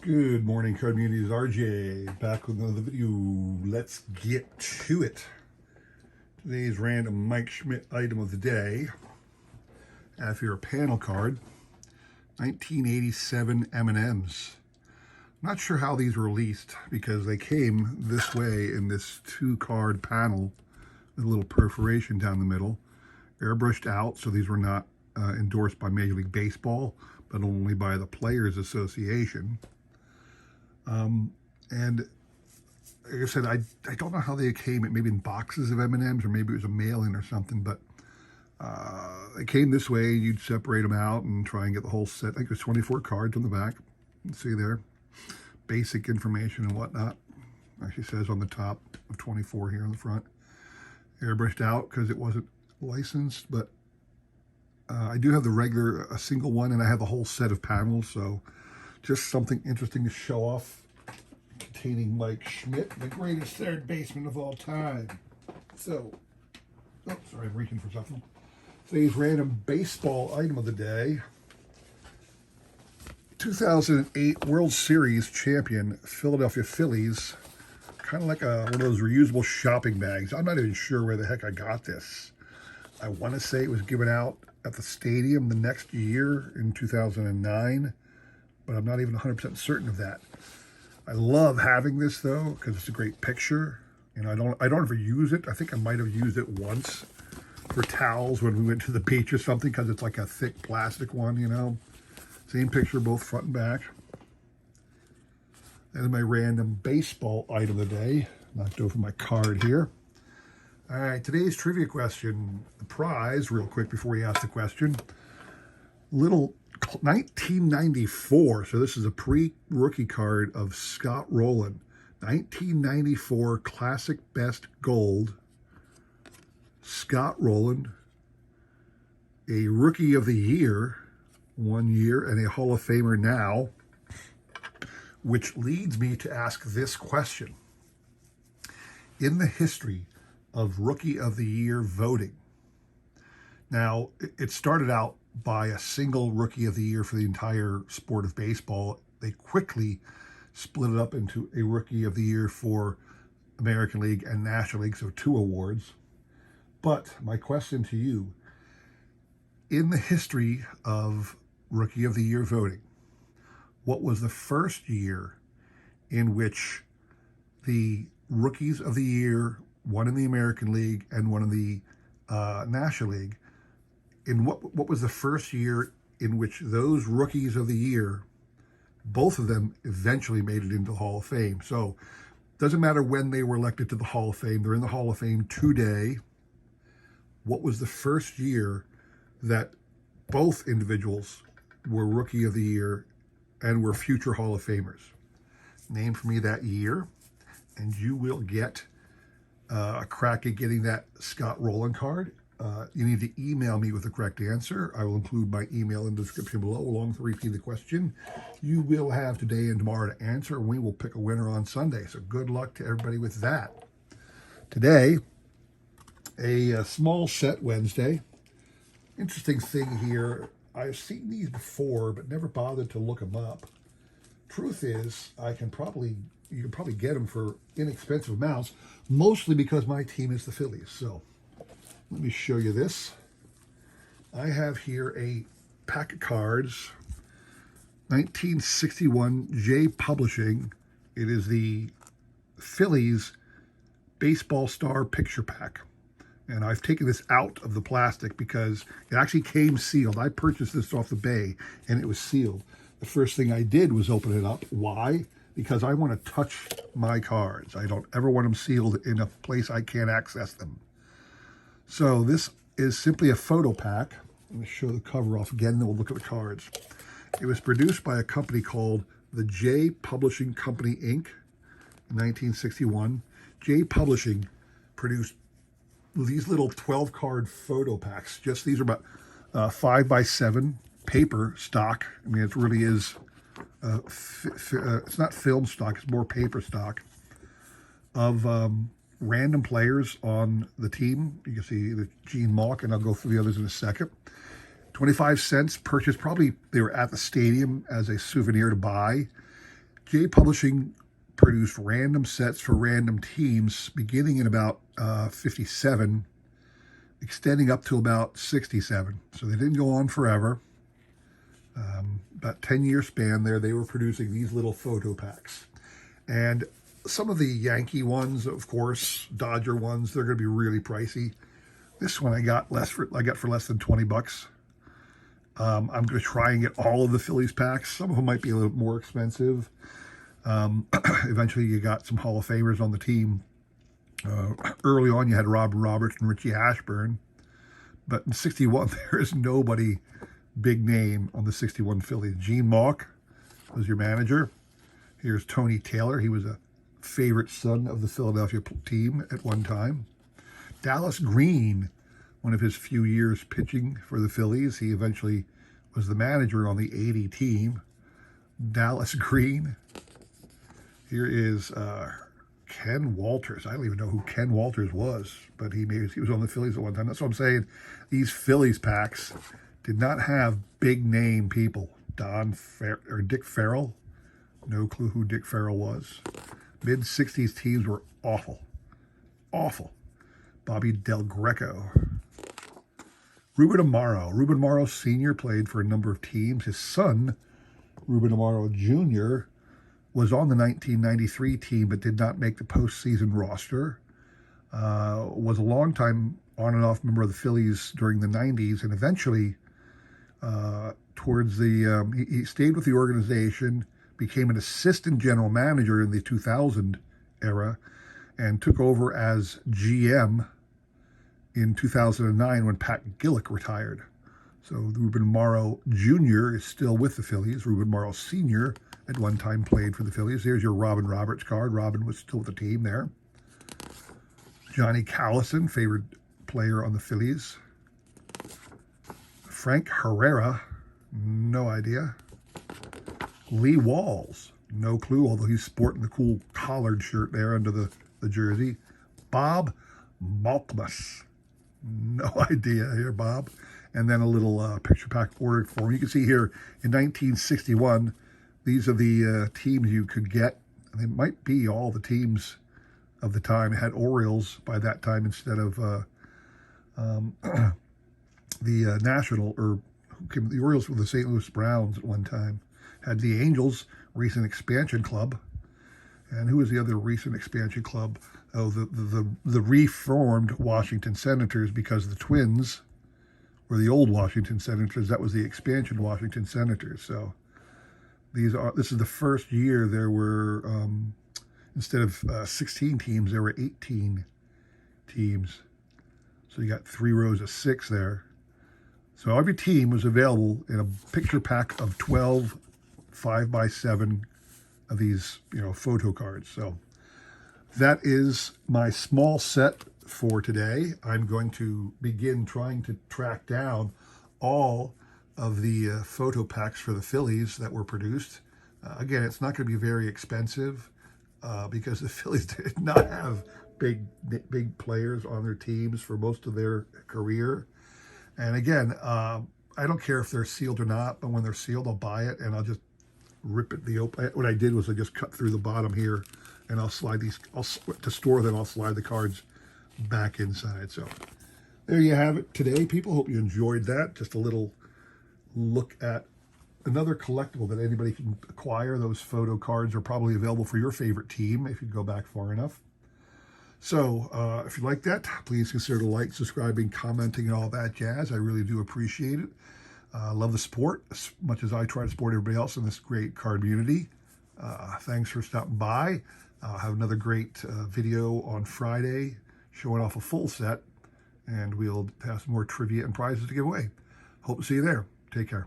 Good morning, card community. It's RJ back with another video. Let's get to it. Today's random Mike Schmidt item of the day. I have here a panel card, 1987 M&Ms. Not sure how these were released because they came this way in this 2-card panel with a little perforation down the middle, airbrushed out, so these were not endorsed by Major League Baseball, but only by the Players Association. And like I said, I don't know how they came, maybe in boxes of M&Ms or maybe it was a mail-in or something, but they came this way. You'd separate them out and try and get the whole set. I think there's 24 cards on the back. You can see there, basic information and whatnot. Actually says on the top of 24 here on the front. Airbrushed out because it wasn't licensed, but I do have the regular, a single one, and I have the whole set of panels, so just something interesting to show off, containing Mike Schmidt, the greatest third baseman of all time. So, oh, sorry, I'm reaching for something. Today's random baseball item of the day. 2008 World Series champion Philadelphia Phillies. Kind of like one of those reusable shopping bags. I'm not even sure where the heck I got this. I want to say it was given out at the stadium the next year in 2009. But I'm not even 100% certain of that. I love having this though because it's a great picture, and I don't ever use it. I think I might have used it once for towels when we went to the beach or something because it's like a thick plastic one, you know. Same picture both front and back. That is my random baseball item of the day. Knocked over my card here. All right, today's trivia question. The prize, real quick before we ask the question. Little 1994, so this is a pre-rookie card of Scott Rowland. 1994 Classic Best Gold. Scott Rowland, a Rookie of the Year, 1 year, and a Hall of Famer now, which leads me to ask this question. In the history of Rookie of the Year voting, now it started out by a single Rookie of the Year for the entire sport of baseball. They quickly split it up into a Rookie of the Year for American League and National League, so 2 awards. But my question to you, in the history of Rookie of the Year voting, what was the first year in which the Rookies of the Year, one in the American League and one in the National League, in what was the first year in which those Rookies of the Year, both of them eventually made it into the Hall of Fame? So it doesn't matter when they were elected to the Hall of Fame, they're in the Hall of Fame today. What was the first year that both individuals were Rookie of the Year and were future Hall of Famers? Name for me that year, and you will get a crack at getting that Scott Rowland card. You need to email me with the correct answer. I will include my email in the description below along with the repeat of the question. You will have today and tomorrow to answer, and we will pick a winner on Sunday. So good luck to everybody with that. Today, a small set Wednesday. Interesting thing here, I've seen these before, but never bothered to look them up. Truth is, you can probably get them for inexpensive amounts, mostly because my team is the Phillies. So let me show you this. I have here a pack of cards, 1961 J Publishing. It is the Phillies Baseball Star Picture Pack. And I've taken this out of the plastic because it actually came sealed. I purchased this off the Bay and it was sealed. The first thing I did was open it up. Why? Because I want to touch my cards. I don't ever want them sealed in a place I can't access them. So this is simply a photo pack. Let me show the cover off again, then we'll look at the cards. It was produced by a company called the J Publishing Company, Inc. in 1961. J Publishing produced these little 12-card photo packs. Just these are about 5x7 paper stock. I mean, it really is, it's not film stock, it's more paper stock of random players on the team. You can see the Gene Malk, and I'll go through the others in a second. 25 cents purchased. Probably they were at the stadium as a souvenir to buy. Jay Publishing produced random sets for random teams beginning in about 57, extending up to about 67. So they didn't go on forever. About 10-year span there, they were producing these little photo packs. And some of the Yankee ones, of course, Dodger ones, they're going to be really pricey. This one I got for less than 20 bucks. I'm going to try and get all of the Phillies packs. Some of them might be a little more expensive. Eventually, you got some Hall of Famers on the team. Early on, you had Robin Roberts and Richie Ashburn. But in 61, there is nobody big name on the 61 Phillies. Gene Mauch was your manager. Here's Tony Taylor. He was a favorite son of the Philadelphia team at one time. Dallas Green, one of his few years pitching for the Phillies. He eventually was the manager on the 80 team. Dallas Green. Here is Ken Walters. I don't even know who Ken Walters was, but he was on the Phillies at one time. That's what I'm saying. These Phillies packs did not have big name people. Dick Farrell. No clue who Dick Farrell was. Mid-60s teams were awful. Awful. Bobby Del Greco. Ruben Amaro. Ruben Amaro Sr. played for a number of teams. His son, Ruben Amaro Jr., was on the 1993 team but did not make the postseason roster. Was a longtime on and off member of the Phillies during the 90s, and eventually he stayed with the organization, became an assistant general manager in the 2000 era, and took over as GM in 2009 when Pat Gillick retired. So Ruben Amaro Jr. is still with the Phillies. Ruben Amaro Sr. at one time played for the Phillies. There's your Robin Roberts card. Robin was still with the team there. Johnny Callison, favorite player on the Phillies. Frank Herrera, no idea. Lee Walls, no clue, although he's sporting the cool collared shirt there under the jersey. Bob Malkmus, no idea here, Bob. And then a little picture pack ordered for him. You can see here in 1961, these are the teams you could get. And they might be all the teams of the time. It had Orioles by that time instead of the National, or the Orioles were the St. Louis Browns at one time. Had the Angels, recent expansion club. And who was the other recent expansion club? Oh, the reformed Washington Senators, because the Twins were the old Washington Senators. That was the expansion Washington Senators. So this is the first year there were, instead of 16 teams, there were 18 teams. So you got 3 rows of 6 there. So every team was available in a picture pack of 12 5x7 of these, photo cards. So that is my small set for today. I'm going to begin trying to track down all of the photo packs for the Phillies that were produced. Again, it's not going to be very expensive because the Phillies did not have big players on their teams for most of their career. And again, I don't care if they're sealed or not, but when they're sealed, I'll buy it and I'll just rip it what I did was I just cut through the bottom here, and I'll slide these, to store them, I'll slide the cards back inside. So there you have it today, people. Hope you enjoyed that. Just a little look at another collectible that anybody can acquire. Those photo cards are probably available for your favorite team if you go back far enough. So if you like that, please consider like, subscribing, commenting, and all that jazz. I really do appreciate it. Love the support as much as I try to support everybody else in this great card community. Thanks for stopping by. I'll have another great video on Friday showing off a full set, and we'll have some more trivia and prizes to give away. Hope to see you there. Take care.